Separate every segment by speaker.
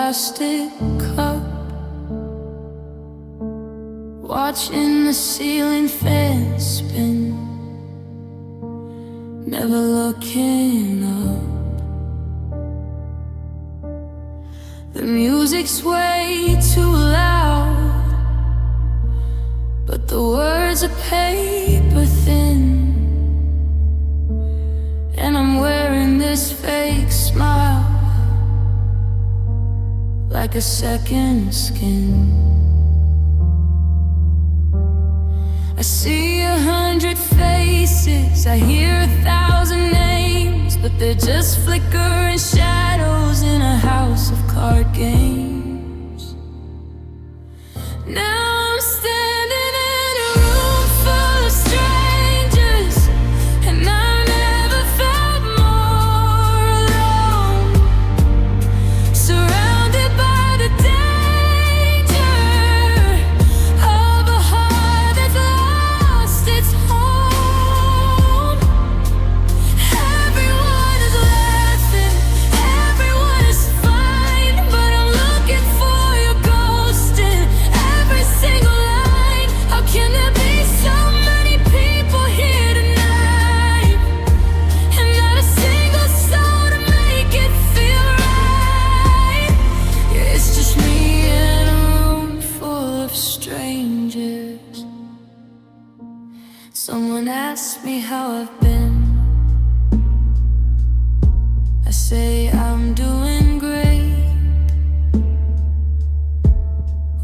Speaker 1: plastic cup, watching the ceiling fan spin, never looking up. The music's way too loud, but the words are paper thin, and I'm wearing this fake smile like a second skin. I see 100 faces, I hear 1,000 names, but they're just flickering shadows in a house of card games. Now I'm standing in a room full of strangers, and I've never felt more alone, surrounded by the danger of a heart that's lost its home. Everyone is laughing, everyone is fine, but I'm looking for your ghost in every single line. How can there be so many people here tonight, and not a single soul to make it feel right? Yeah, it's just me in a room full of strangers. Someone asked me how I've been. I say I'm doing great,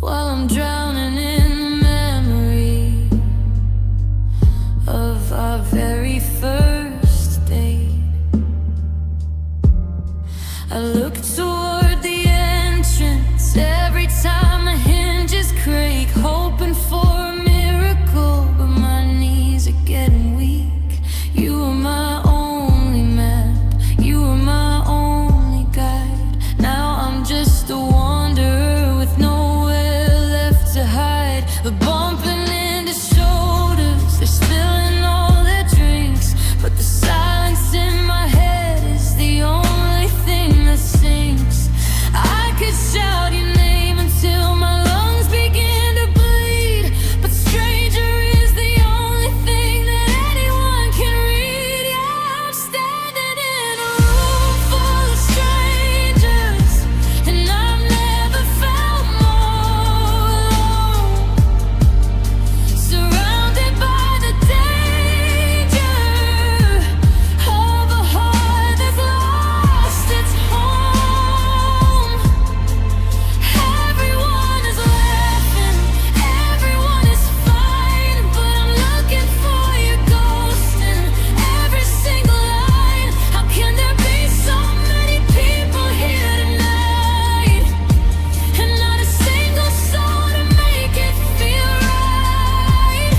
Speaker 1: while I'm drowning in the memory of our very first date. I look toward the entrance every time the hinges creak, hoping for a miracle, but my knees are getting weak. You were my only map, you were my only guide. Now I'm just a wanderer with nowhere left to hide. We're bumping into shoulders, they're spilling all their drinks, but the silence in my head is the only thing that sinks. I could shout your name until my lungs begin to bleed, but stranger is the only thing that anyone can read. Yeah, I'm standing in a room full of strangers, and I've never felt more alone, surrounded by the danger of a heart that's lost its home. Everyone is laughing, everyone is fine, but I'm looking for your ghost in every single line. How can there be so many people here tonight, and not a single soul to make it feel right?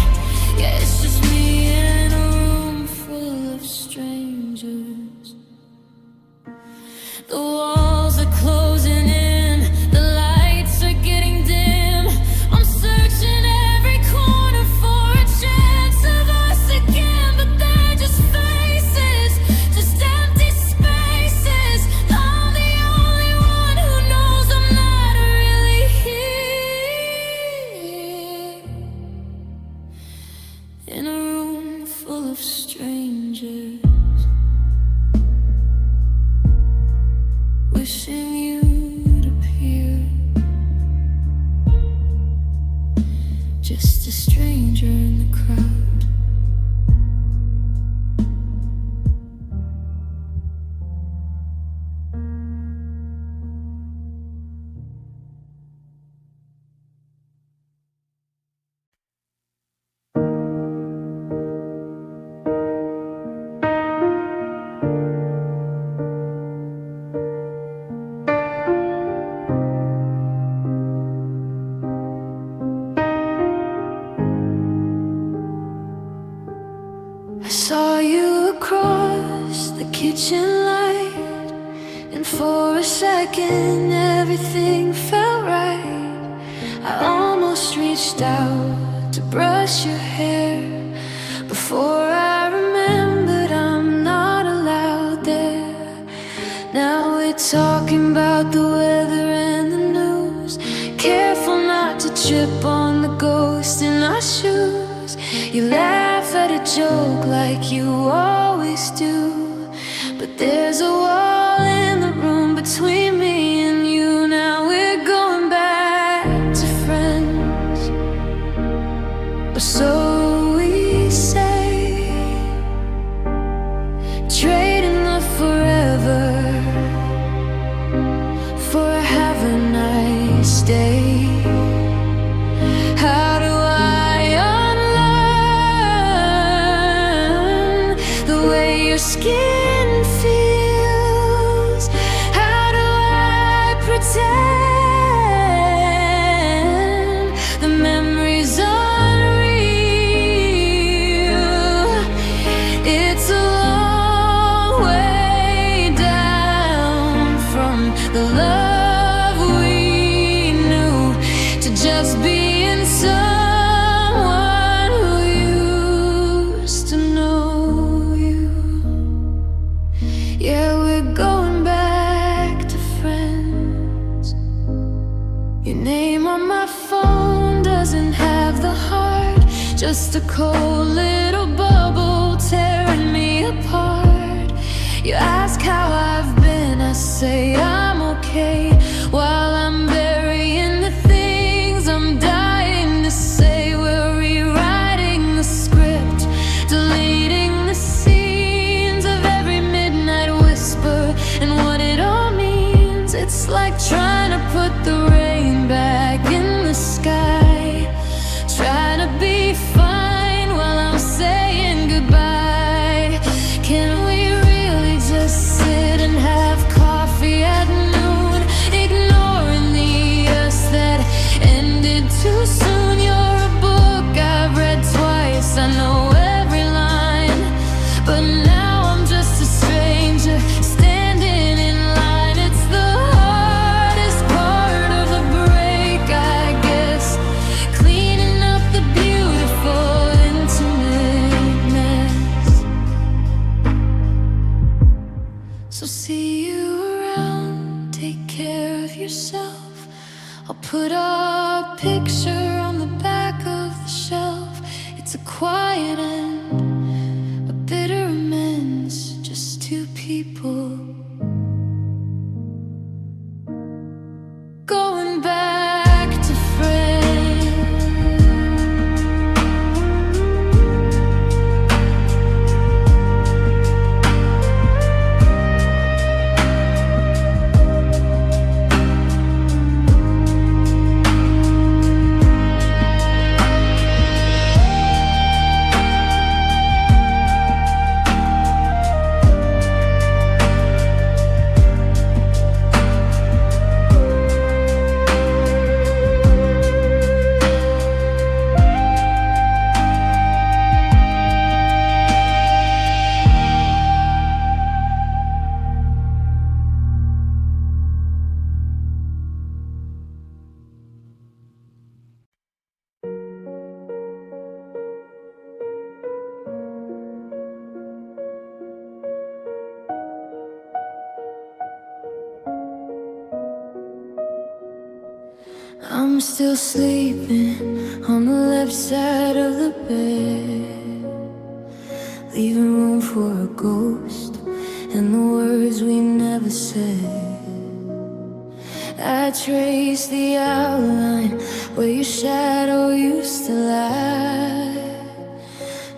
Speaker 1: Yeah, it's just me in a room full of strangers. The walls are closing in, the lights are getting dim. I'm searching every corner for a chance of us again, but they're just faces, just empty spaces. I'm the only one who knows I'm not really here, in a room full of strangers, wishing you'd appear. Just a stranger in the crowd. I saw you across the kitchen light, and for a second everything felt right. I almost reached out to brush your hair before I remembered I'm not allowed there. Now we're talking about the weather and trip on the ghost in our shoes. You laugh at a joke like you always do. But there's a wall in the room between me and you. Now we're going back to friends, or so we say, trading the forever for a have a nice day. How do I unlearn the way your skin feels? How do I pretend the memory's unreal? It's a long way down from the love we knew to just being someone who used to know you. Yeah, we're going back to friends. Your name on my phone doesn't have the heart, just a cold little bubble tearing me apart. You ask how I've been, I say I'm okay, while I'm burying the things I'm dying to say. We're rewriting the script, deleting the scenes of every midnight whisper and what it all means. It's like trying to put the rain back in the sky, trying to be fine while I'm saying goodbye. Can we really just sit and have coffee at noon, ignoring the us that ended too soon? You're a book I've read twice, I know every line, but now I'm just a stranger standing in line. It's the hardest part of the break, I guess, cleaning up the beautiful intimate mess. So see you around, take care of yourself. I'll put our picture on the back of the shelf. It's a quiet end, a bitter amends, just two people going back to friends. I'm still sleeping on the left side of the bed, leaving room for a ghost and the words we never said. I trace the outline where your shadow used to lie,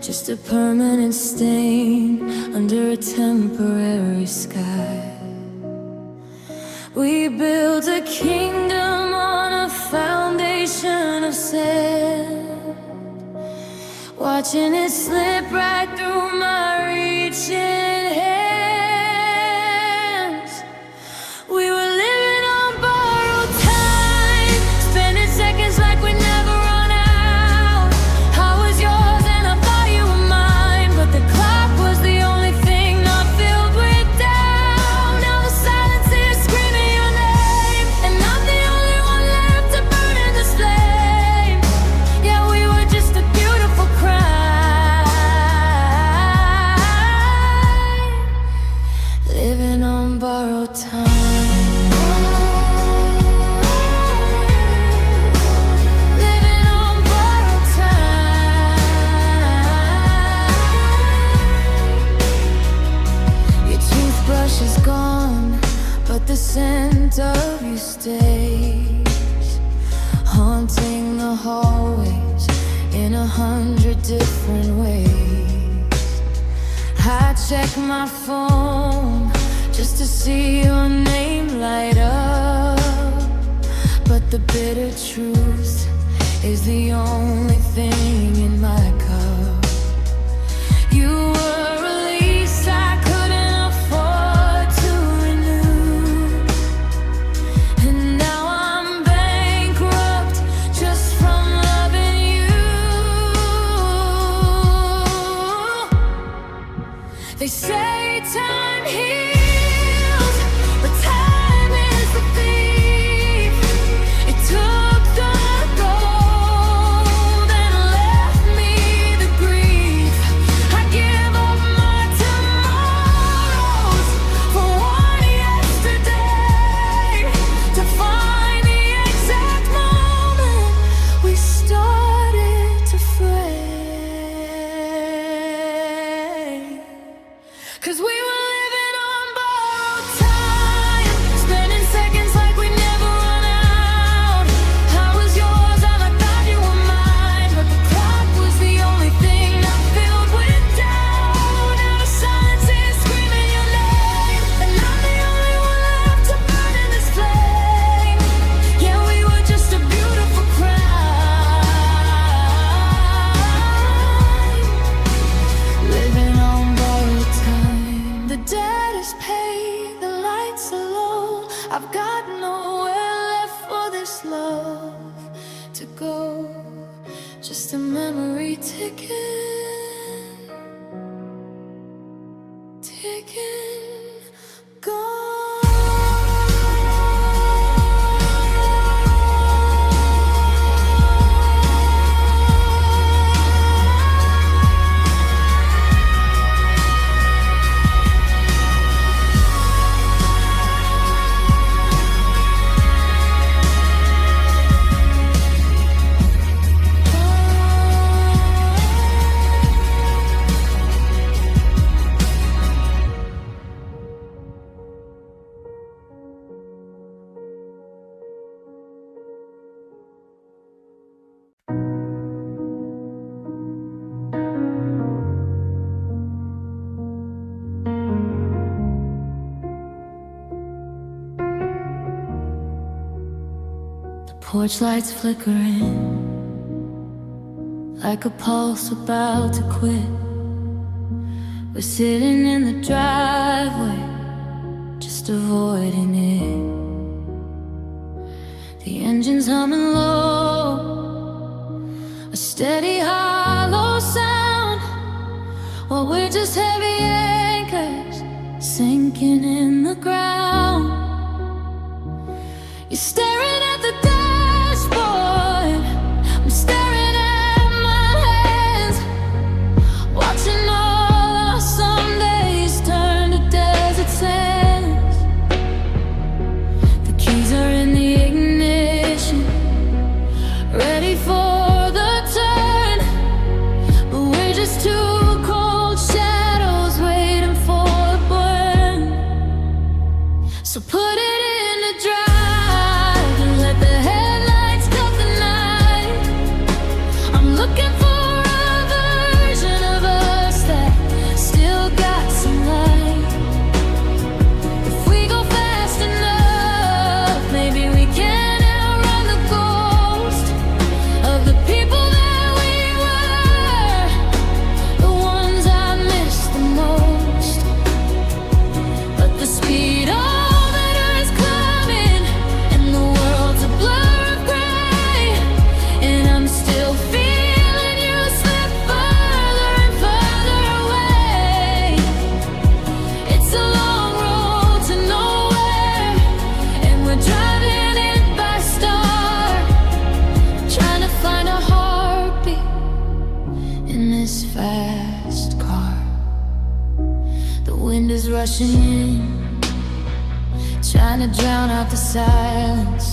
Speaker 1: just a permanent stain under a temporary sky. We built a kingdom on a foundation of sand, watching it slip right through my reaching hands. We were living on borrowed time, spending seconds like we never run out. I was yours and I thought you were mine, but the clock was the only thing not filled with doubt. Now the silence is screaming your name, and I'm the only one left to burn in this flame. Yeah, we were just a beautiful crime. hallways in 100 different ways. I check my phone just to see your name light up, but the bitter truth is the only thing in my cup. You were a lease I couldn't afford to renew, and now I'm bankrupt just from loving you. They say time heals, but time is the thief. It took the gold and left me the grief. I give up my tomorrows for one yesterday to find the exact moment we started to fray. 'Cause we were living on borrowed time, spending seconds like we never run out. I was yours and I thought you were mine, but the clock was the only thing I filled with doubt. Out of silence is screaming your name, and I'm the only one left to burn in this flame. Yeah, we were just a beautiful crime, living on borrowed time. The debt is paid, the lights are low. I've got nowhere left for this love to go. Just a memory ticking, ticking, gone. Porch lights flickering like a pulse about to quit. We're sitting in the driveway, just avoiding it. The engine's humming low, a steady hollow sound, while we're just heavy anchors sinking in the ground. You're staring at the dashboard, I'm staring at my hands, watching all our Sundays turn to desert sands. The keys are in the ignition, ready for the turn, but we're just two cold shadows waiting for a burn. So put it in the drive and let the headlights cut the night. I'm looking for a version of us that still got some light. If we go fast enough, maybe we can outrun the ghost of the people that we were, the ones I miss the most. But the speedometer is climbing and the world's a blur of gray, and I'm still feeling you slip further and further away. It's a long road to nowhere, and we're driving it by star, trying to find a heartbeat in this fast car. The wind is rushing in, trying to drown out the silence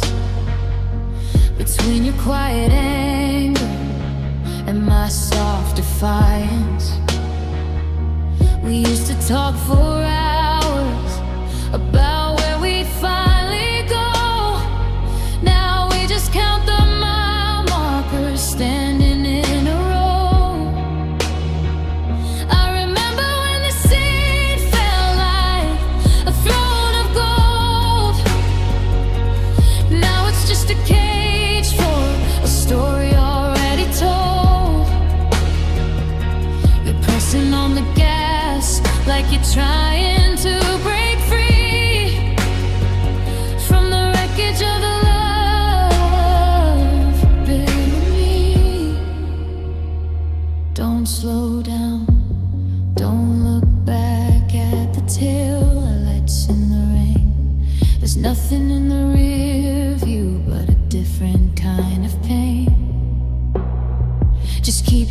Speaker 1: between your quiet anger and my soft defiance. We used to talk for hours about where we'd finally go. Now we just count the mile markers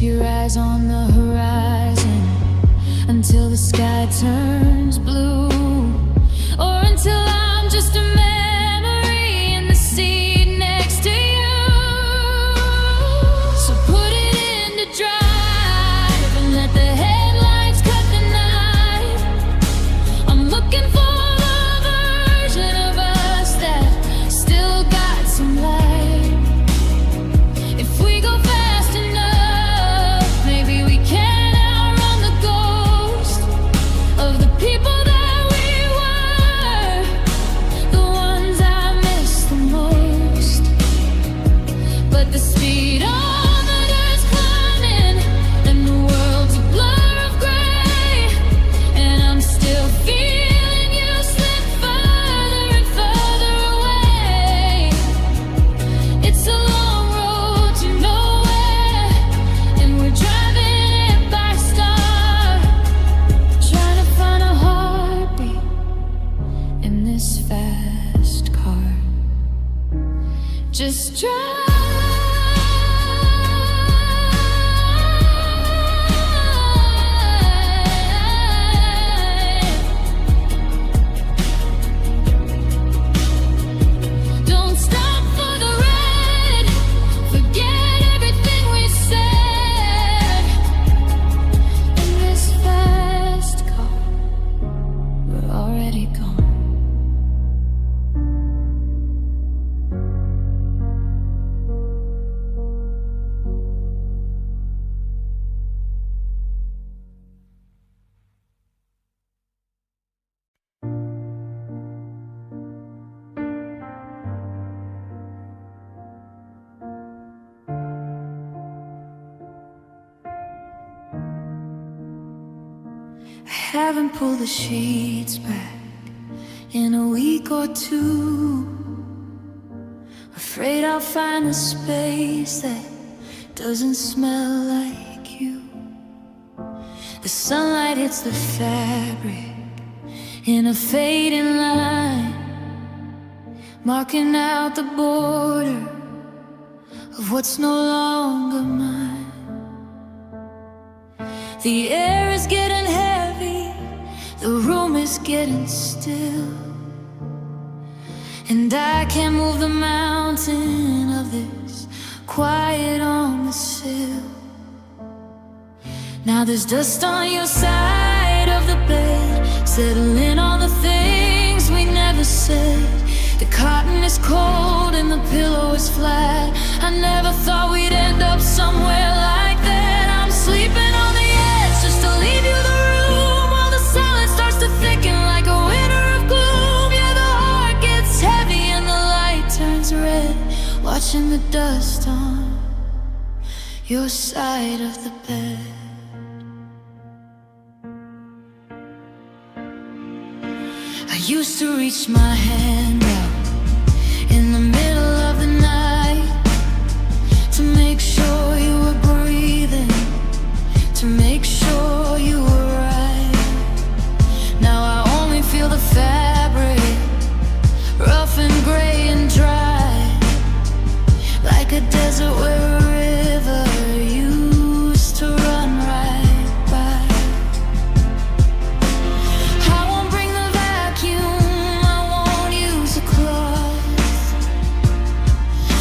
Speaker 1: your eyes on the horizon until the sky turns blue, or until I'm just a memory in the seat next to you. So put it into drive and let the headlights cut the night. I'm looking for the version of us that still got some light. If we go fast enough, maybe we can outrun the ghost of the people that we were, the ones I miss the most. But the speed on the dirt's climbing, and the world's a blur of gray, and I'm still feeling you slip further and further away. It's a long road to nowhere, and we're driving it by star, trying to find a heartbeat in this fast car. Just drive. Don't stop for the red. Forget everything we said. In this fast car, we're already gone. I haven't pulled the sheets back in a week or two. Afraid I'll find a space that doesn't smell like you. The sunlight hits the fabric in a fading line, marking out the border of what's no longer mine. The air is getting heavy, the room is getting still, and I can't move the mountain of this quiet on the sill. Now there's dust on your side of the bed, settling on the things we never said. The cotton is cold and the pillow is flat. I never thought we'd end up somewhere like that. I'm sleeping on the edge just to leave you the room, while the silence starts to thicken like a winter of gloom. Yeah, the heart gets heavy and the light turns red, watching the dust on your side of the bed. I used to reach my hand out in the middle of the night to make sure you were breathing, to make sure you were right. Now I only feel the fabric, rough and gray and dry, like a desert where a river used to run right by. I won't bring the vacuum, I won't use a cloth.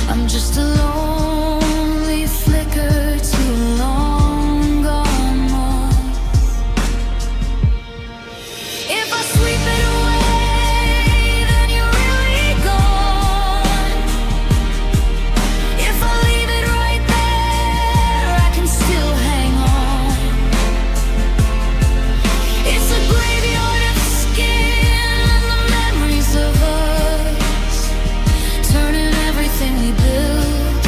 Speaker 1: I'm just a lonely flicker to a long gone moth. If I sweep it away, then you're really gone. If I leave it right there, I can still hang on. It's a graveyard of skin and the memories of us, turning everything we built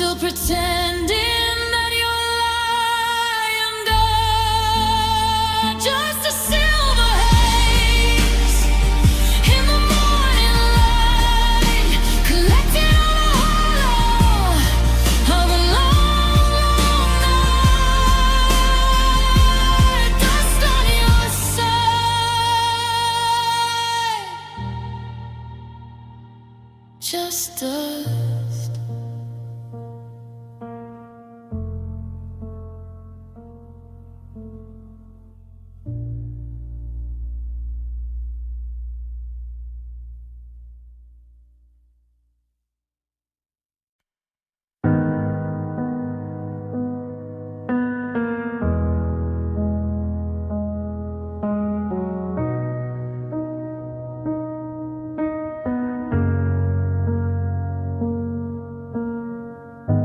Speaker 1: still pretending that you're lying gone. Just a silver haze in the morning light, collecting on the hollow of a long, long night. Dust on your side, just dust.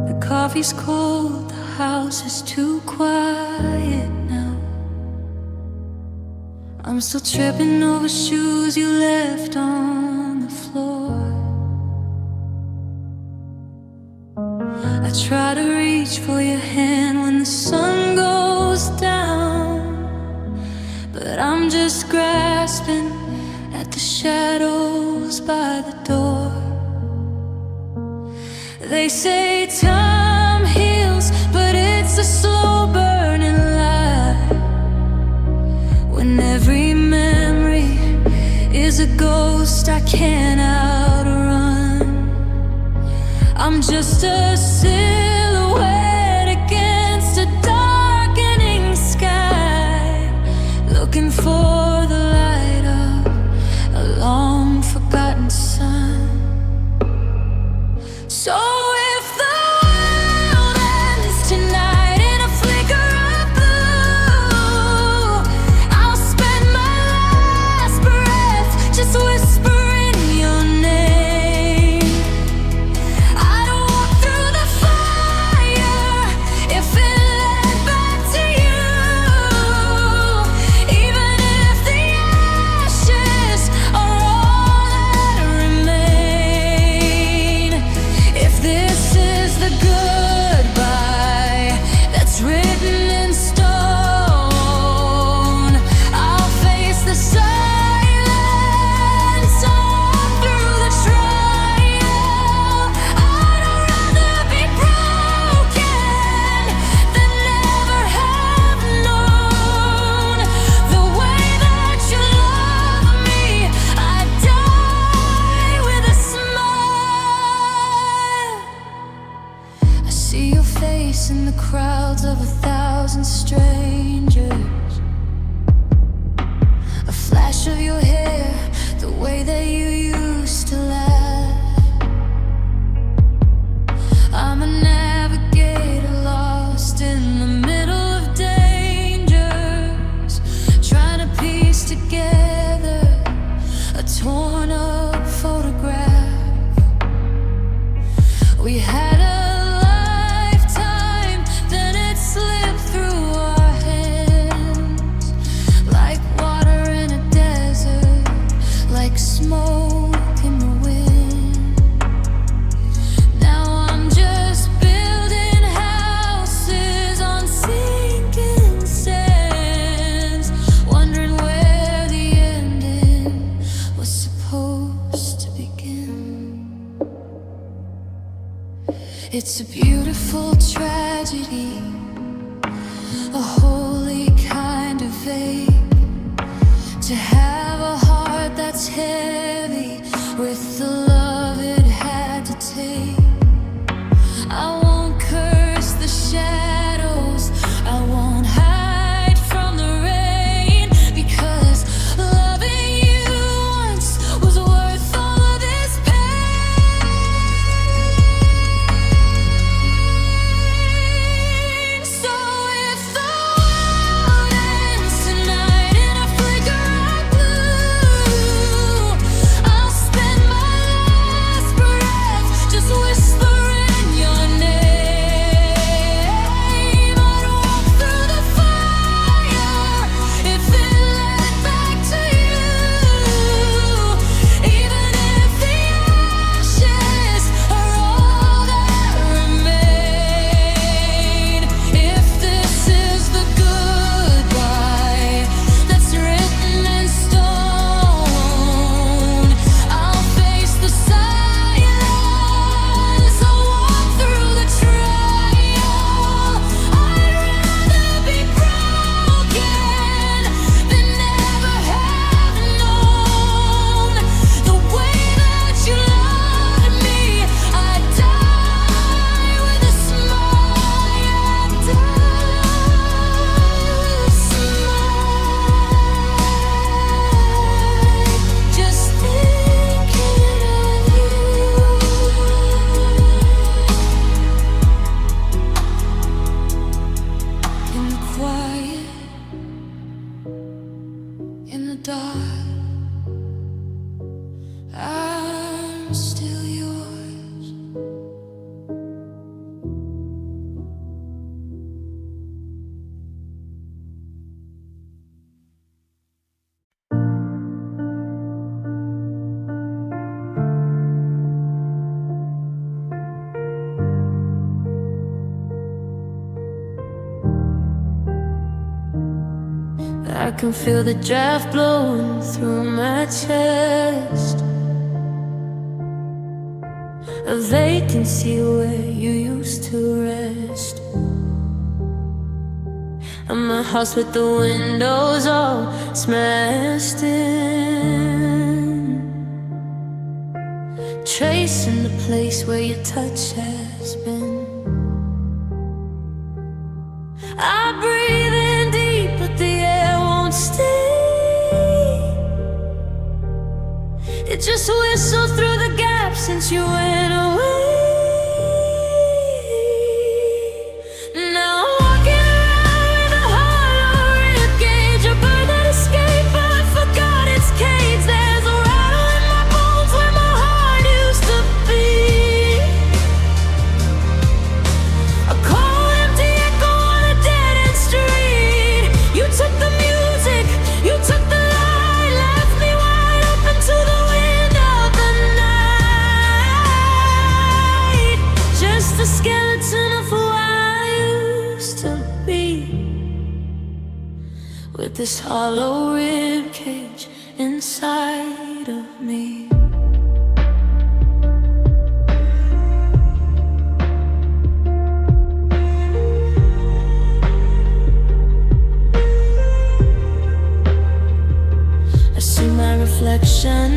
Speaker 1: The coffee's cold, the house is too quiet now. I'm still tripping over shoes you left on the floor. I try to reach for your hand when the sun goes down, but I'm just grasping at the shadows by the door. They say time heals, but it's a slow burning light. When every memory is a ghost I can't outrun, I'm just a silhouette against a darkening sky, looking for the light of a long forgotten sun. So if the world ends tonight in a flicker of blue, I'll spend my last breath just whispering your name. I'd walk through the fire if it led back to you, even if the ashes are all that remain. If this is the goodbye that's written in stone, I'll face the silence all through the trial. I'd rather be broken than never have known the way that you love me. I'd die with a smile. I see your face in the crowds of 1,000 strangers, a flash of your hair, the way that you used to laugh. I'm a navigator lost in the middle of dangers, trying to piece together a torn up photograph. We had a lifetime, then it slipped through our hands, like water in a desert, like smoke in the wind. Now I'm just building houses on sinking sands, wondering where the ending was supposed to begin. It's a beautiful tragedy, a holy kind of vague, to have a heart that's heavy with the love it had to take. I won't curse the shadows, I won't hide from the rain, because loving you once was worth all of this pain. So if the world ends tonight in a flicker of blue, I'll spend my last breath just whispering I can feel the draft blowing through my chest. A vacancy where you used to rest. And my house with the windows all smashed in, tracing the place where your touch has been. I breathe in deep, but the air won't stay. It just whistles through the gaps since you went away. With this hollow rib cage inside of me. I see my reflection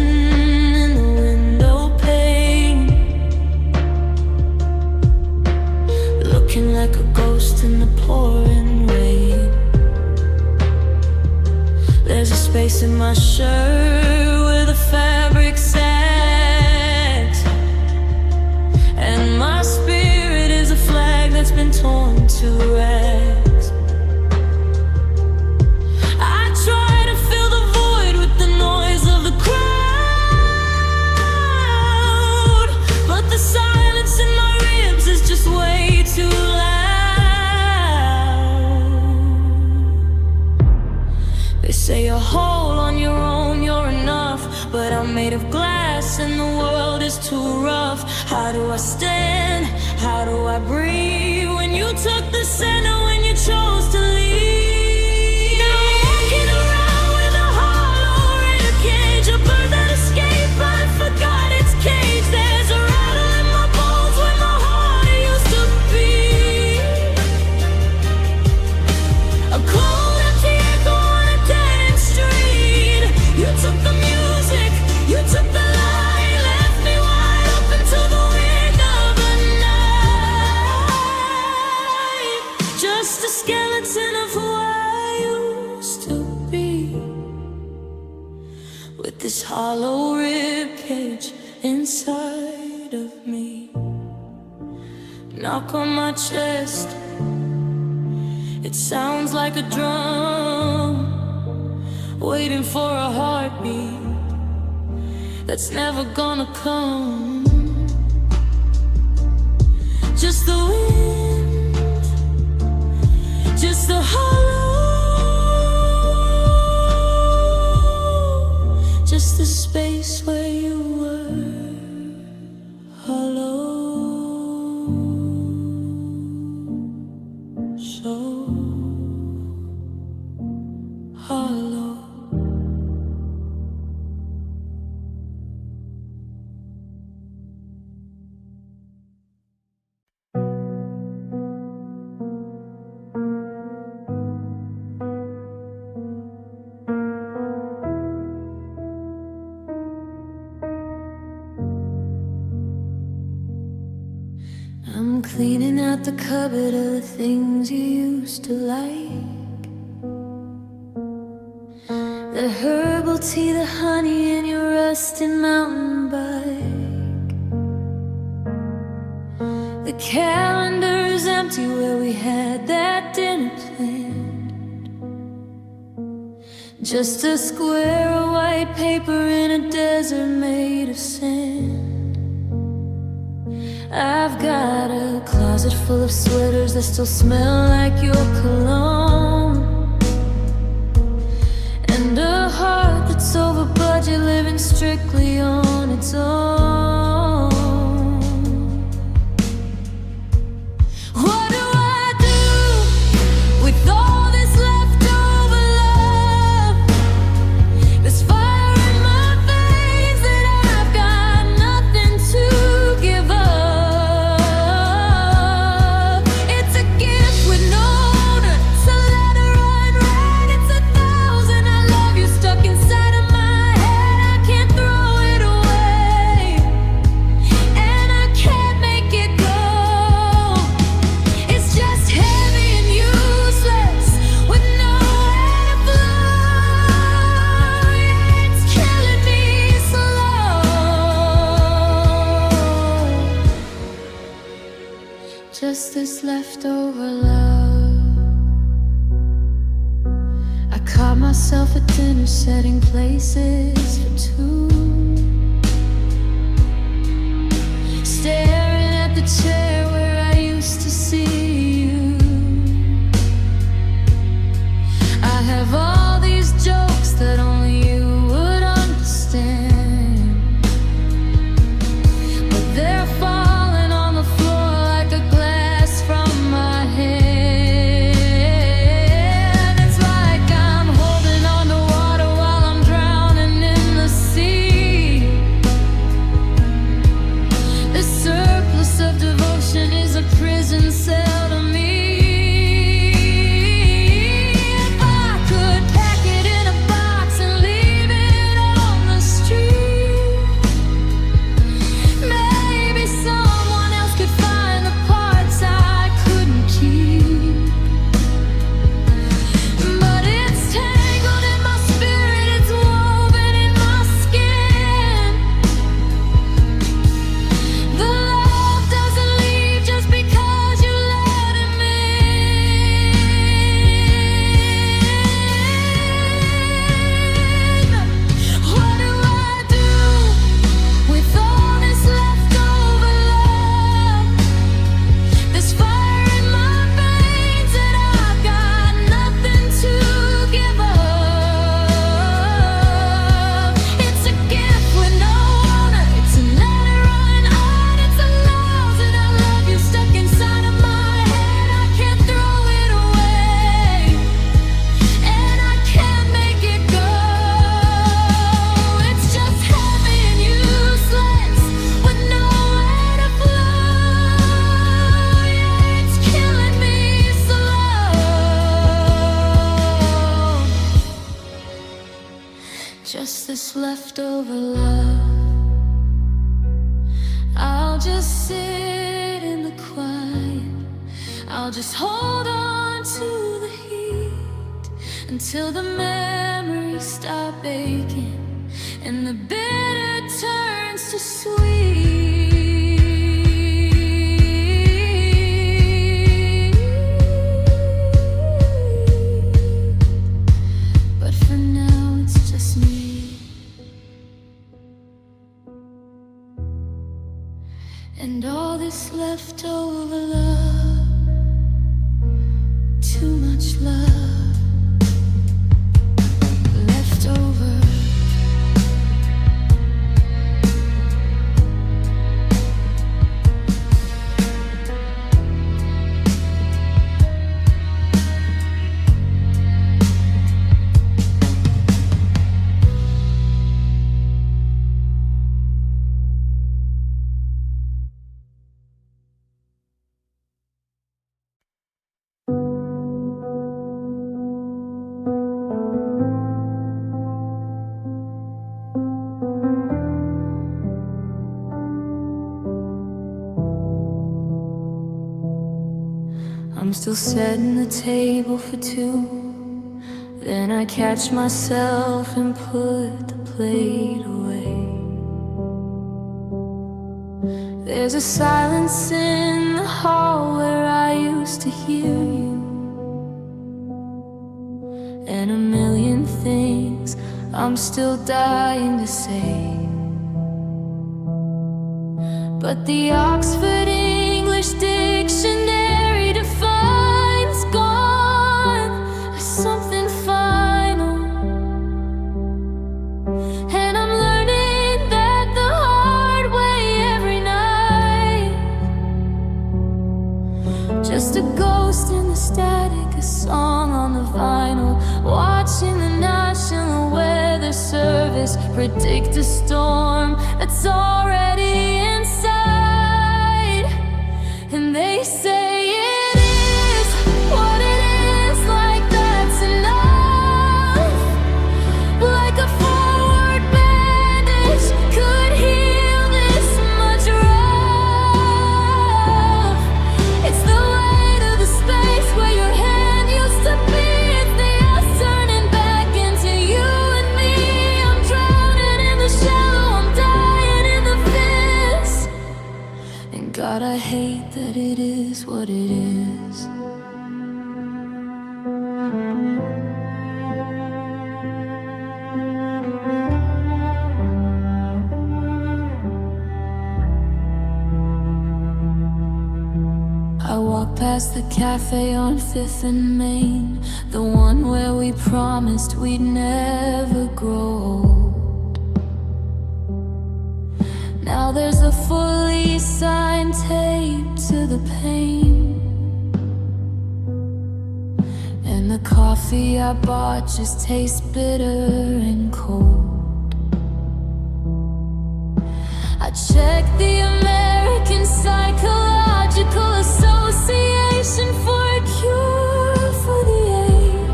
Speaker 1: in the window pane, looking like a ghost in the pouring rain. There's a space in my shirt where the fabric sags, and my spirit is a flag that's been torn to rags. I try to fill the void with the noise of the crowd, but the silence in my ribs is just way too loud. They say you're whole on your own, you're enough, but I'm made of glass and the world is too rough. How do I stand? How do I breathe when you took the center, when you chose to leave? Now I'm walking around with a hollow rib cage, a bird that escaped, I forgot its cage. There's a rattle in my bones where my heart used to be. A cold empty echo on a dead end street. You took the music, you took the light, left me wide open to the wind of the night. Just a skeleton of who I used to be, with this hollow rib cage inside of me. Knock on my chest, it sounds like a drum, waiting for a heartbeat that's never gonna come. Just the wind, just the hollow, just the space where you were hollow. So hollow. I'm cleaning out the cupboard of the things you used to like, the herbal tea, the honey, and your rusted mountain bike. The calendar's empty where we had that dinner planned, just a square of white paper in a desert made of sand. I've got a closet full of sweaters that still smell like your cologne, and a heart that's over budget, living strictly on its own. What do I do with all this leftover love? Just this leftover love. I caught myself at dinner setting places for two, staring at the chair where I used to see you. I have all these jokes that only you would understand, but they're falling on the floor like a glass from my hand. It's like I'm holding on to water while I'm drowning in the sea. The surplus of devotion is a prison cell to me. Just this leftover love. I'll just sit in the quiet. I'll just hold on to the heat until the memories stop aching and the bitter turns to sweet. But for now it's just me. And all this leftover love, too much love left over. I'm still setting the table for two. Then I catch myself and put the plate away. There's a silence in the hall where I used to hear you, and a million things I'm still dying to say. But the Oxford English Dictionary defines gone as something final, and I'm learning that the hard way every night. Just a ghost in the static, a song on the vinyl, watching the National Weather Service predict a storm that's already inside. And they say it is what it is, like that's enough. Like a forward bandage could heal this much rough. It's the weight of the space where your hand used to be. It's the us turning back into you and me. I'm drowning in the shallow, I'm dying in the fist. God, I hate that it is what it is. I walk past the cafe on 5th and Main, the one where we promised we'd never grow old. Now there's a fully signed tape to the pane, and the coffee I bought just tastes bitter and cold. I checked the American Psychological Association for a cure for the ache,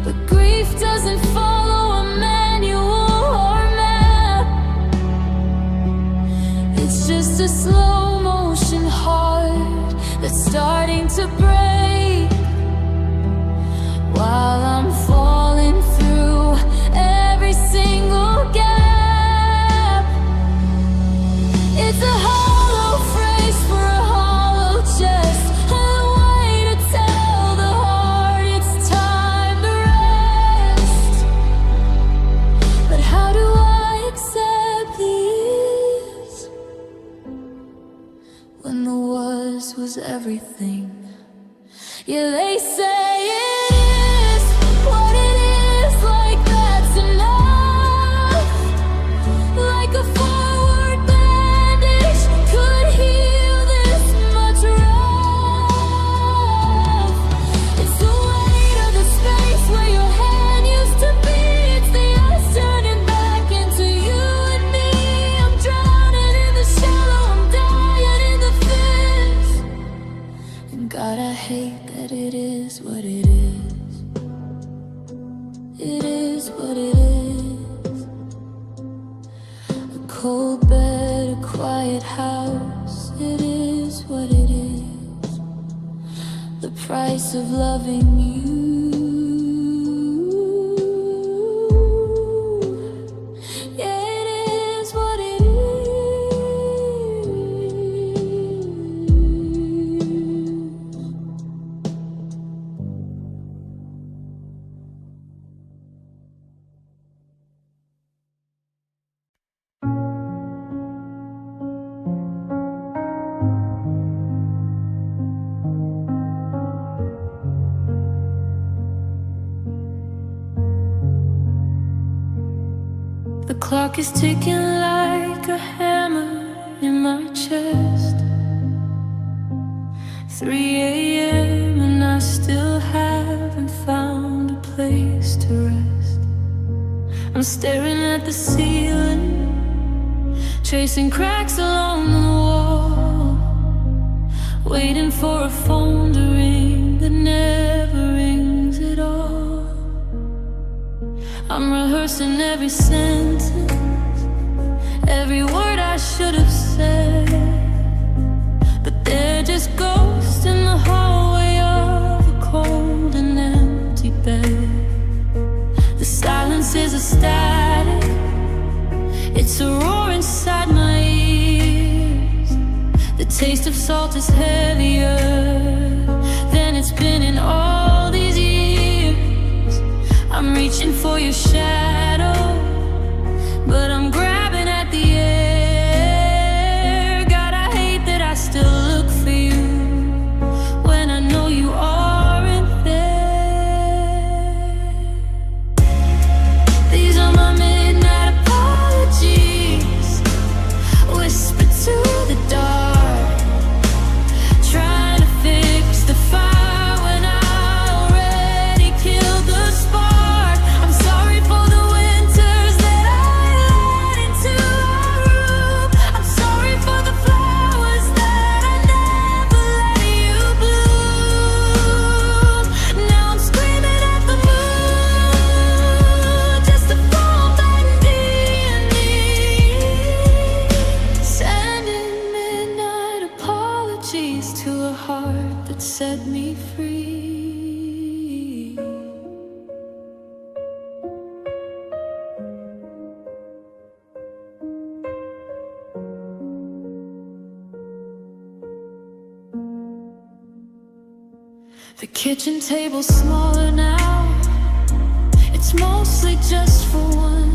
Speaker 1: but grief doesn't follow a manual or map. It's just a slow motion heart that's starting to break while I'm falling through every single gap. It's a hollow phrase for a hollow chest, and a way to tell the heart it's time to rest. But how do I accept the is when the was everything? Yeah, they say it is what it is, like that's enough. Like a forward bandage could heal this much rough. It's the weight of the space where your hand used to be. It's the ice turning back into you and me. I'm drowning in the shallow, I'm dying in the fist. And God, I hate that it is what it is. It is what it is. A cold bed, a quiet house. It is what it is. The price of loving you. Yeah, it is what it is. The clock is ticking like a hammer in my chest. 3 a.m. and I still haven't found a place to rest. I'm staring at the ceiling, tracing cracks along the wall, waiting for a phone to ring that never rings at all. I'm rehearsing every sentence, every word I should have said, but they're just ghosts in the hallway of a cold and empty bed. The silence is a static, it's a roar inside my ears. The taste of salt is heavier than it's been in all these years. I'm reaching for your shadow, but I'm grabbing at the air. God, I hate that I still look for you when I know you aren't there. These are my midnight apologies, whisper to the dark, trying to fix the fire when I already killed the spark. I'm sorry for the winters that I let into our room. I'm sorry for the flowers that I never let you bloom. Now I'm screaming at the moon just to fall back near me, sending midnight apologies to a heart that set me free. The kitchen table's smaller now. It's mostly just for one.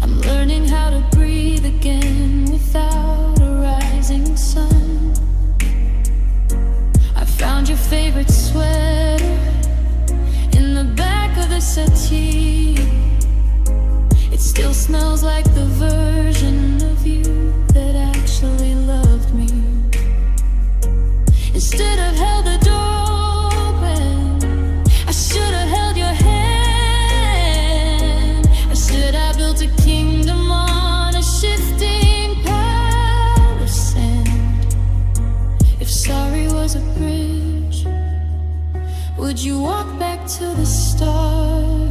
Speaker 1: I'm learning how to breathe again without a rising sun. I found your favorite sweater in the back of the settee. It still smells like the version of you that actually loved me. Instead of held the door open, I should have held your hand. I should have built a kingdom on a shifting pile of sand. If sorry was a bridge, would you walk back to the start?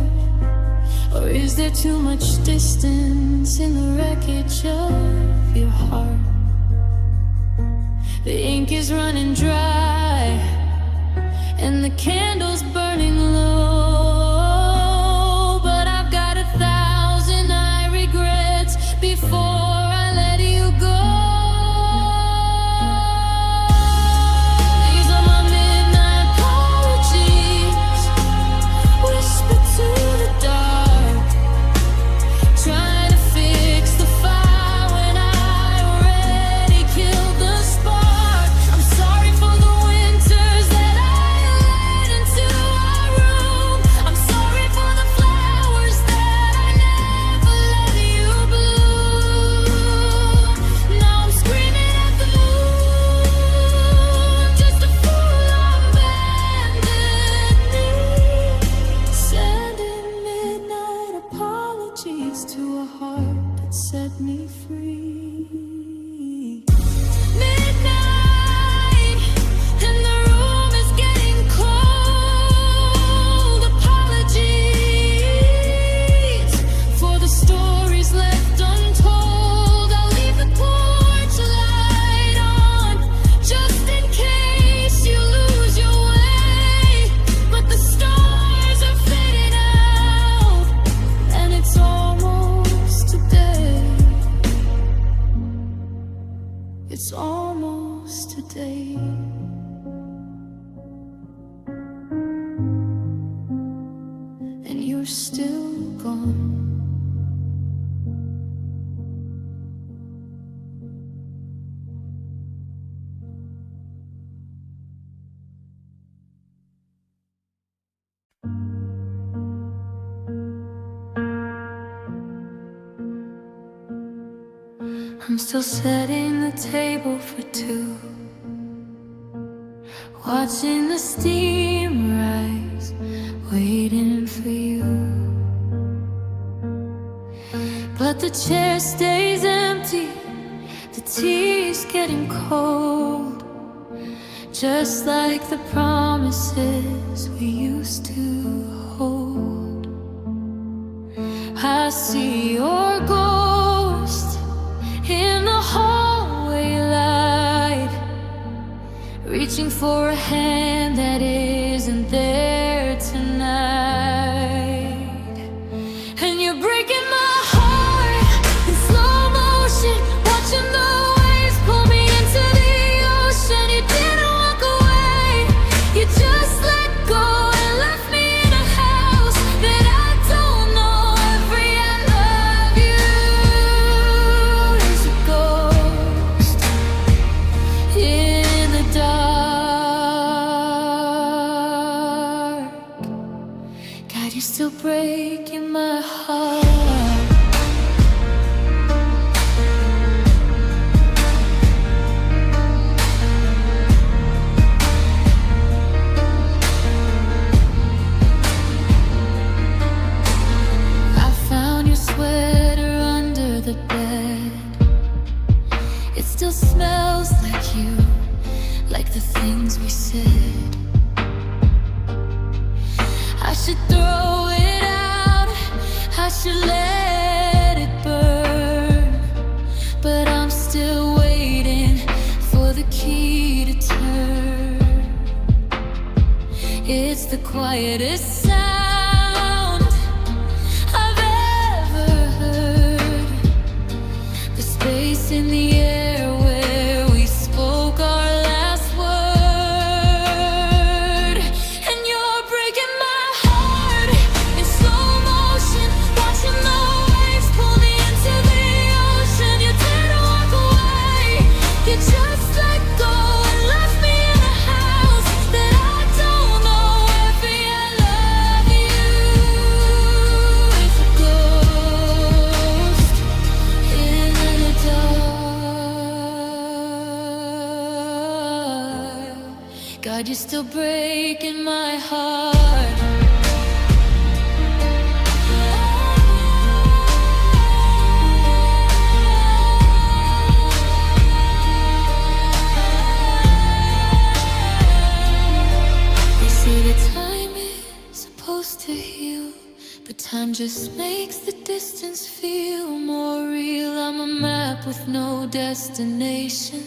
Speaker 1: Or is there too much distance in the wreckage of your heart? The ink is running dry and the candle's burning low, but I've got 1,000 I regrets before I let you go. These are my midnight apologies, whisper to the dark, trying to fix the fire when I already killed the spark. I'm sorry for the winters that I let into our room. I'm sorry for the flowers that I never let you bloom. Now I'm screaming at the moon, just a fool on bended knee, sending midnight apologies to a heart that set me free. Midnight, and the room is getting cold. Apologies for the stories left untold. I'll leave the porch light on, just in case you lose your way. But the stars are fading out, and it's almost today. It's almost today. And you're still gone. I'm still setting the table for two, watching the steam rise, waiting for you. But the chair stays empty, the tea's getting cold, just like the promises we used to hold. I see your ghost in the hallway light, reaching for a hand that isn't there tonight. And you're breaking my heart in slow motion, watching the waves pull me into the ocean. You didn't walk away, you just let go and left me in a house that I don't know. Every I love you is a ghost in the dark. God, you're still breaking my heart. I found your sweater under the bed. It still smells like you, like the things we said. I should throw it out, I should let it burn, but I'm still waiting for the key to turn. It's the quietest sound I've ever heard, the space in the air where we spoke our last word. God, you're still breaking my heart. They say that time is supposed to heal, but time just makes the distance feel more real. I'm a map with no destination,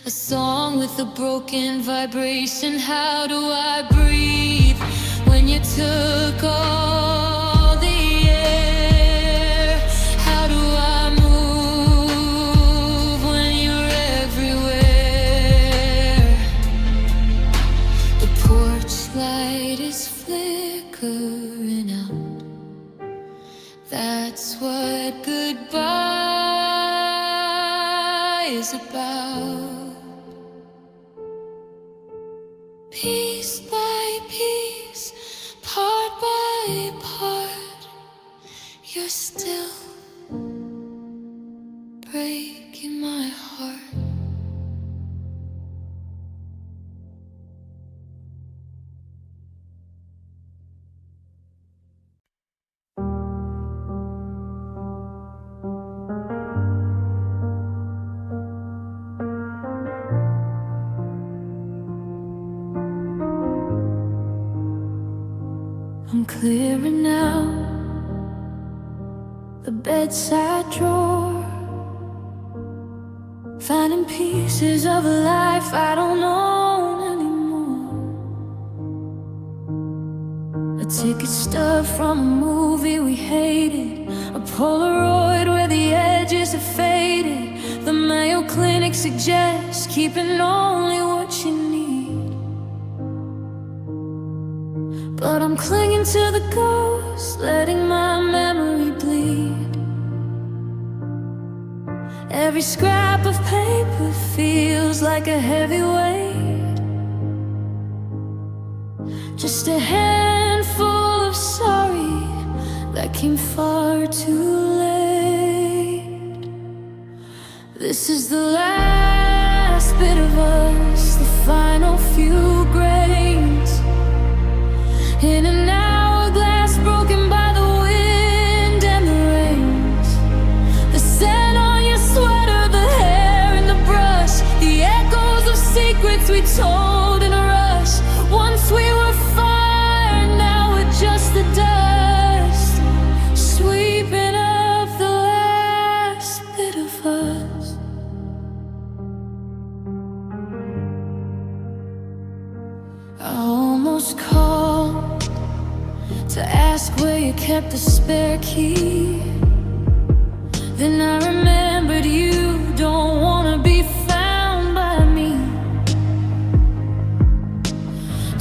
Speaker 1: a song with a broken vibration. How do I breathe when you took all the air? How do I move when you're everywhere? The porch light is flickering out. That's what goodbye is about. Piece by piece, part by part, you're still breaking my heart. I'm clearing out the bedside drawer, finding pieces of a life I don't own anymore. A ticket stub from a movie we hated, a Polaroid where the edges have faded. The Mayo Clinic suggests keeping only what you need, but I'm clinging to the ghost, letting my memory bleed. Every scrap of paper feels like a heavy weight, just a handful of sorry that came far too late. This is the last bit of us, the final few grains in an hourglass broken by the wind and the rains. The scent on your sweater, the hair in the brush, the echoes of secrets we told in a rush. Once we were fire, now we're just the dust, sweeping up the last bit of us. I almost called to ask where you kept the spare key. Then I remembered you don't wanna be found by me.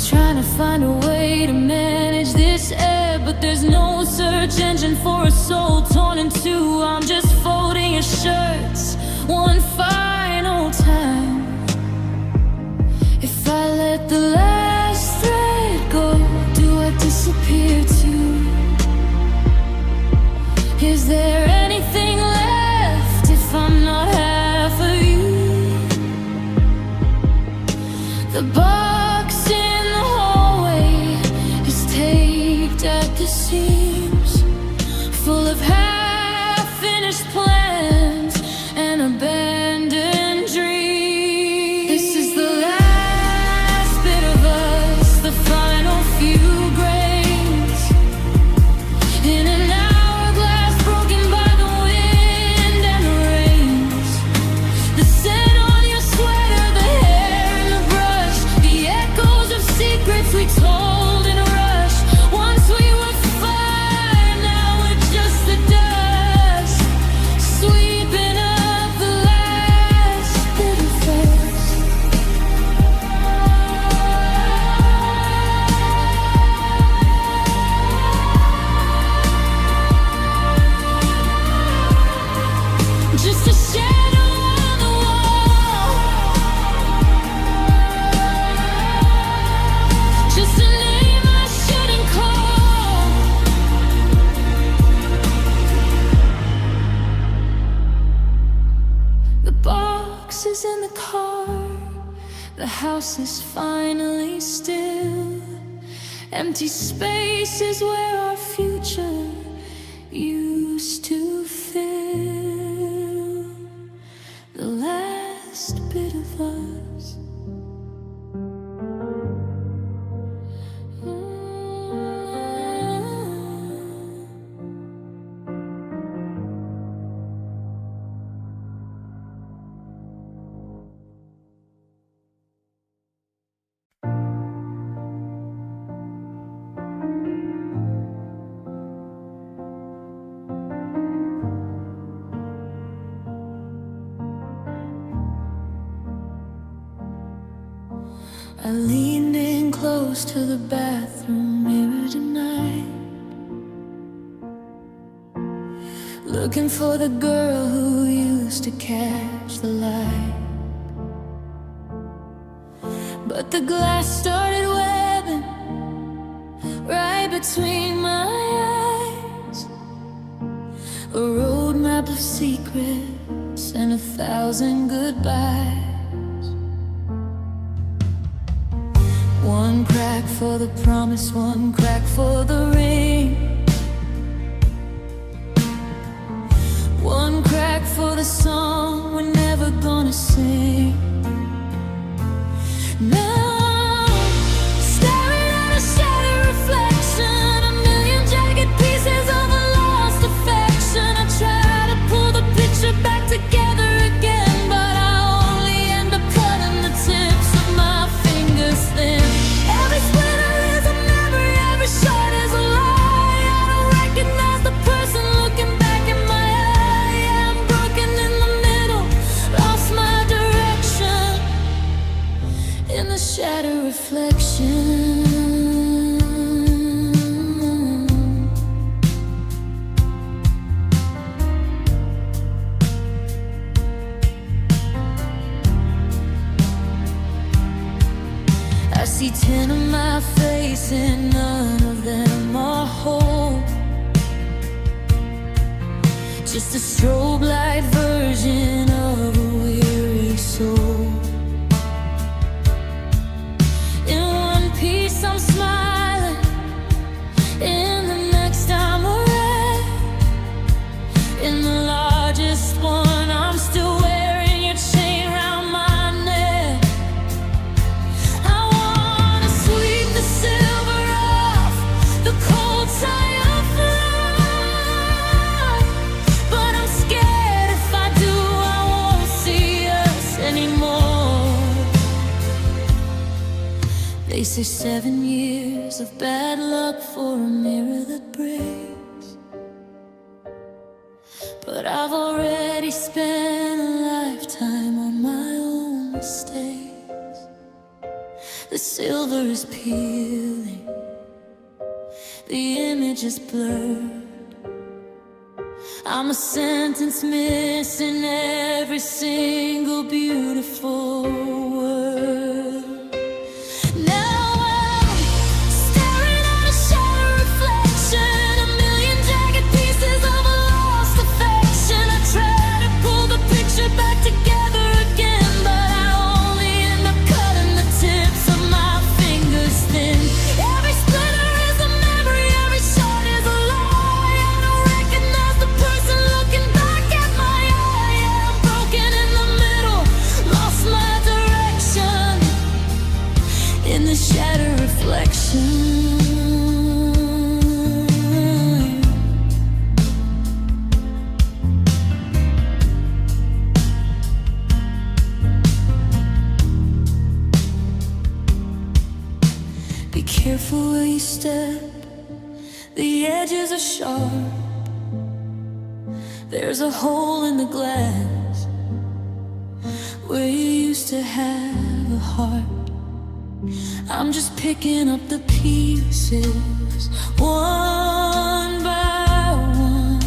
Speaker 1: Trying to find a way to manage this air, but there's no search engine for a soul torn in two. I'm just folding your shirts one final time. If I let the last thread go, do I disappear too? Is there anything left if I'm not half of you? The box in the hallway is taped at the seams, full of half-finished plans and abandoned dreams. This is the last bit of us, the final few grains in an hourglass broken by the wind and the rains. The scent on your sweater, the hair in the brush, the echoes of secrets we told in a rush. Once we were fire, now we're just the dust, sweeping up the last bit of us. Just a shadow on the wall, just a name I shouldn't call. The box is in the car, The house is finally still. Empty spaces where our future used to fill. The last bit of us. I leaned in close to the bathroom mirror tonight, looking for the girl who used to catch the light. But the glass started webbing right between my eyes, a roadmap of secrets and 1,000 goodbyes. One crack for the promise, one crack for the ring, one crack for the song we're never gonna sing. Now, staring at a shattered reflection, a million jagged pieces of a lost affection. I try to pull the picture back together again, but I only end up cutting the tips of my fingers thin. Every splinter is a memory, every shot is a lie. I don't recognize the person looking back in my eye. I'm broken in the middle, lost my direction in the shadow reflection. I see 10 of my face and none of them are whole. Just a strobe light version of a weary soul. In one piece I'm smiling, in the next I'm a wreck. In the largest one I'm still wearing your chain round my neck. I wanna sweep the silver off the cold tie of life, but I'm scared if I do I won't see us anymore. They say 7 years of bad luck for a mirror that breaks, but I've already spent a lifetime on my own mistakes. The silver is peeling, the image is blurred. I'm a sentence missing every single beautiful word. Now I'm staring at a shattered reflection, a million jagged pieces of a lost affection. I try to pull the picture back together again, but I only end up cutting the tips of my fingers thin. Every splinter is a memory, every shot is a lie. I don't recognize the person looking back at my eye. I'm broken in the middle, lost my direction in the shadow reflection. Be careful where you step, the edges are sharp. There's a hole in the glass where you used to have a heart. I'm just picking up the pieces one by one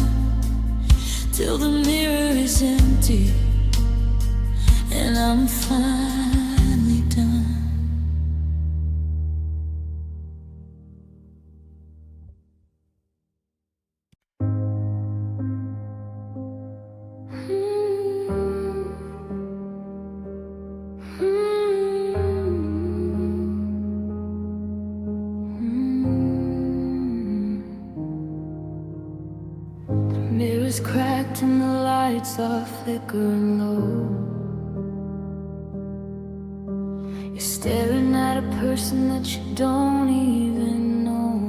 Speaker 1: till the mirror is empty and I'm finally done. lights are flickering low. You're staring at a person that you don't even know.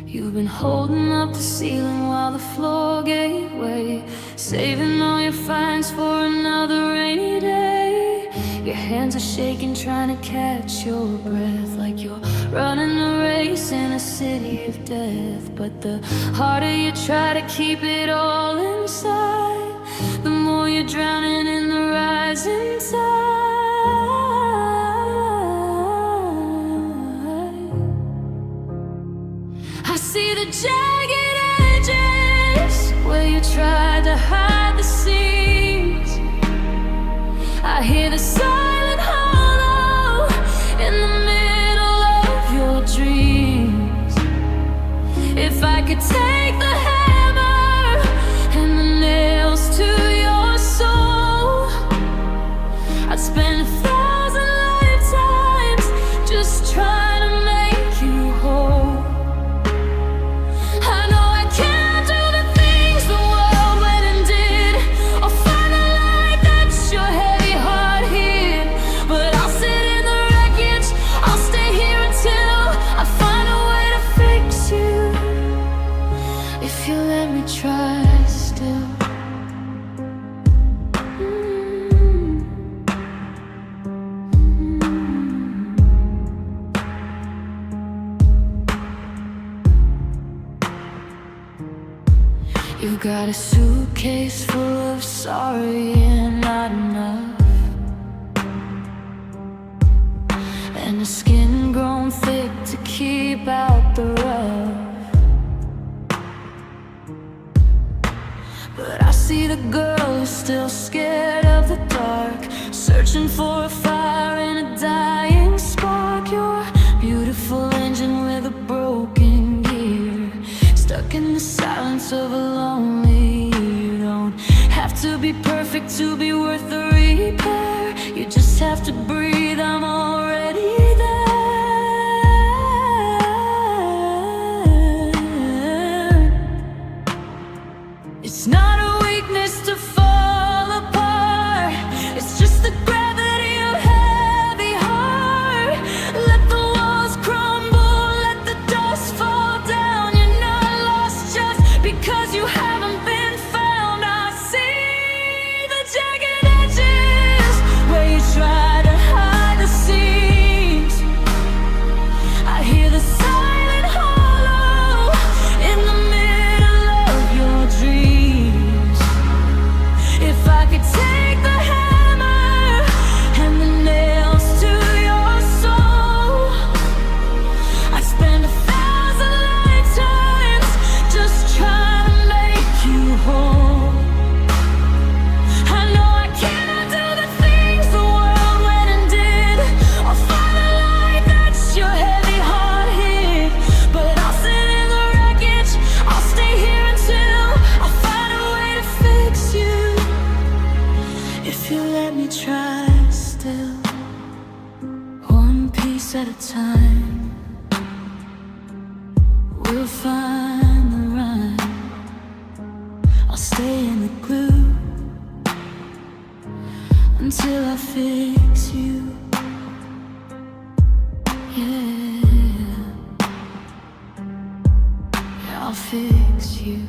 Speaker 1: You've been holding up the ceiling while the floor gave way, saving all your finds for another rainy day. Your hands are shaking, trying to catch your breath, like you're running a race in a city of death. But the harder you try to keep it all inside, the more you're drowning in the rising tide. I see the jagged edges where you tried to hide the seams. I hear the silent hollow in the middle of your dreams. If I could take the hammer and the nails to your soul, I'd spend 1,000 lifetimes just trying to make you whole. I know I can't do the things the world went and did, or find a light that's your heavy heart hid. But I'll sit in the wreckage, I'll stay here until I find a way to fix you. If you let me try still. You got a suitcase full of sorry and not enough, and a skin grown thick to keep out the rough. But I see the girl who's still scared of the dark, searching for a fire in a dying spark. You're a beautiful engine with a broken gear, stuck in the silence of a lonely year. Don't have to be perfect to be worth the repair. You just have to breathe, I'm already there. It's not a weakness to fall apart, it's just the gravity of heavy heart. Let the walls crumble, let the dust fall down. You're not lost just because you haven't been found. I see the jagged edges where you try to hide the seams. I hear the silent hollow in the middle of your dreams. If I could take the hammer and the nails to your soul, I'd spend 1,000 lifetimes just trying to make you whole. I know I cannot do the things the world went and did, or find a light that's your heavy heart hid. But I'll sit in the wreckage, I'll stay here until I find a way to fix you. If you let me try still, one piece at a time, we'll find the rhyme. I'll stay in the glue until I fix you. Yeah, I'll fix you.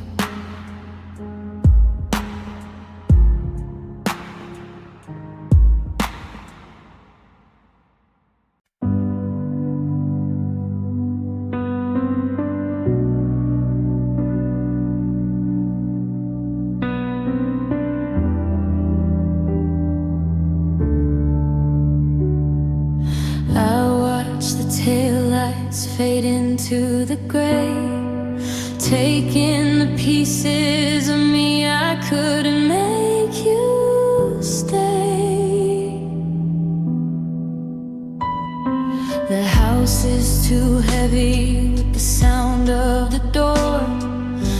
Speaker 1: I watch the taillights fade into the gray, taking the pieces of me I couldn't make you stay. The house is too heavy with the sound of the door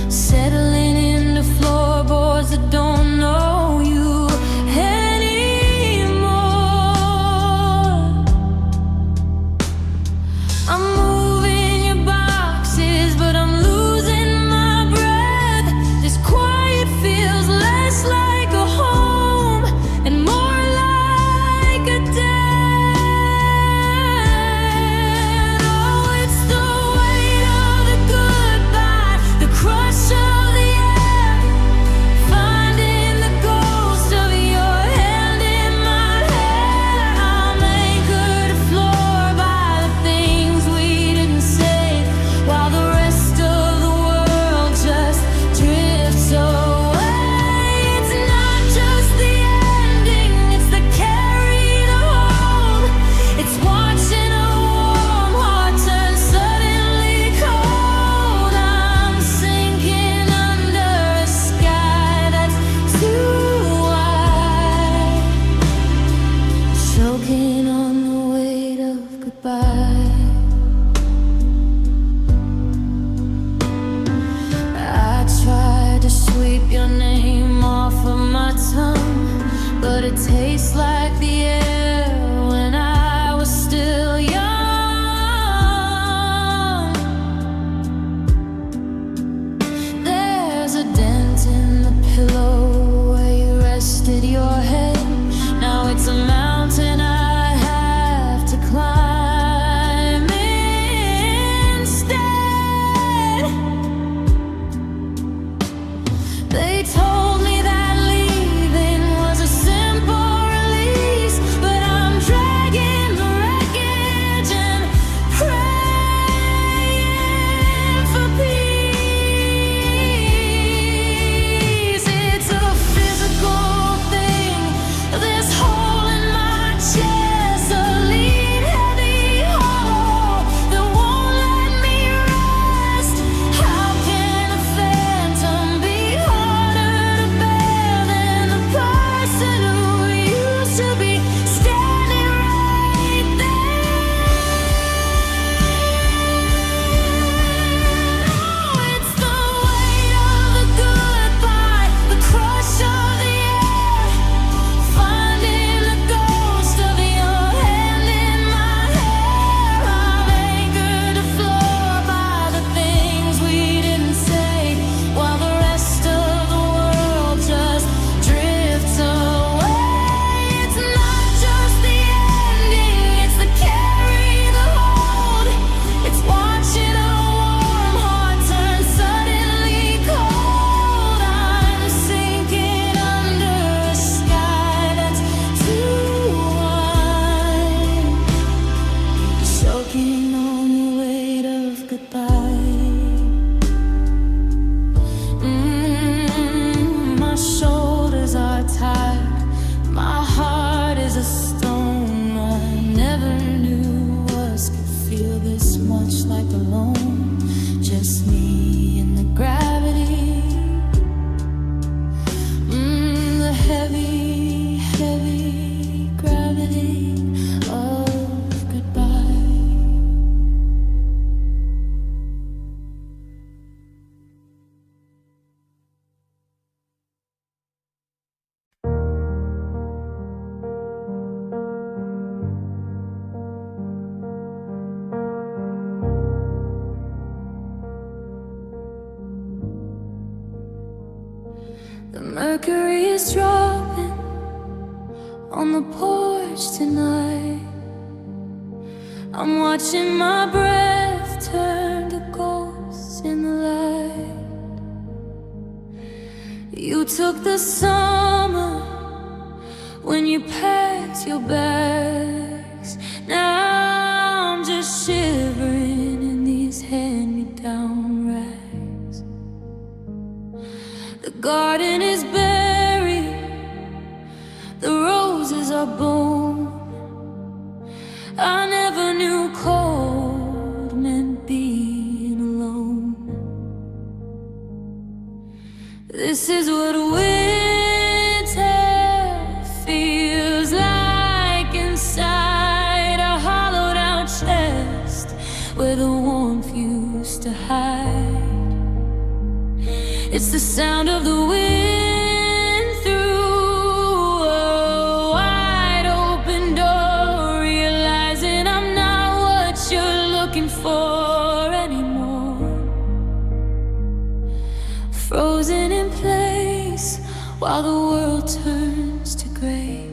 Speaker 1: settling into floorboards that don't know you anymore. I'm moving your boxes, but I'm losing my breath. just like the air when I was still young. There's a dent in the pillow where you rested your head. Now it's a mountain I have to climb instead. They told me that leaving was a simple release, but I'm dragging the wreckage and praying for peace. It's a physical thing, this hole in my chest, a lead heavy hole that won't let me rest. How can a phantom be harder to bear than the person who used to be standing right there? Oh, it's the weight of the goodbye, the crush of the air, finding the ghost of your hand in my hair. I'm anchored afloat by the things we didn't say, while the rest of the world just drifts away. It's not just the ending, it's the carry, the hold. It's watching a warm heart turn suddenly cold. I'm sinking under a sky that's too wide, choking on the weight of goodbye. My shoulders are tired, my heart is a stone. I never knew us could feel this much like alone, just me and the gravity. The heavy, heavy gravity of goodbye. The mercury is dropping on the porch tonight. I'm watching my breath turn to ghosts in the light. You took the summer when you packed your bags. Now I'm just shivering in these hand-me-down rags. The garden is buried, the roses are blown. I never knew cold meant being alone. This is what winter feels like inside a hollowed out chest where the warmth used to hide. It's the sound of the wind through a wide open door, realizing I'm not what you're looking for anymore. Frozen in place while the world turns to gray.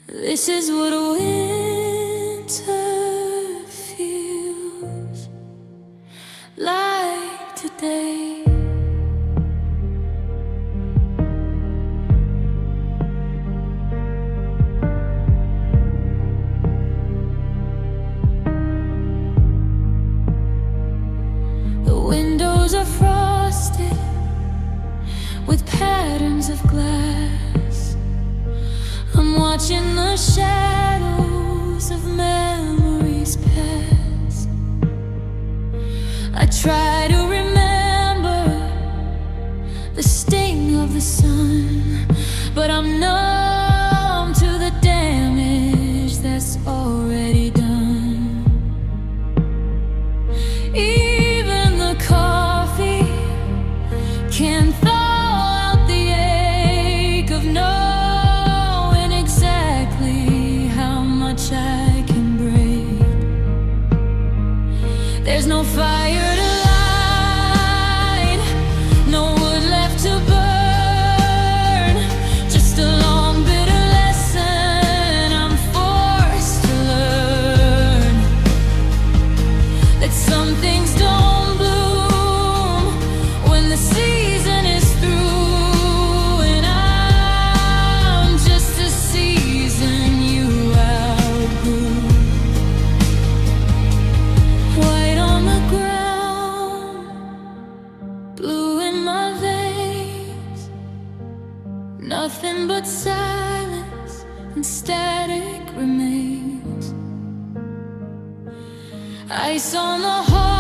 Speaker 1: This is what winter feels like today. The windows are frosted with patterns of glass. I'm watching the shadows of memories pass. I try to remember the sting of the sun, but I'm numb to the damage that's already done. Even the coffee can thaw out the ache of knowing Nothing but silence and static remains. Ice on the heart.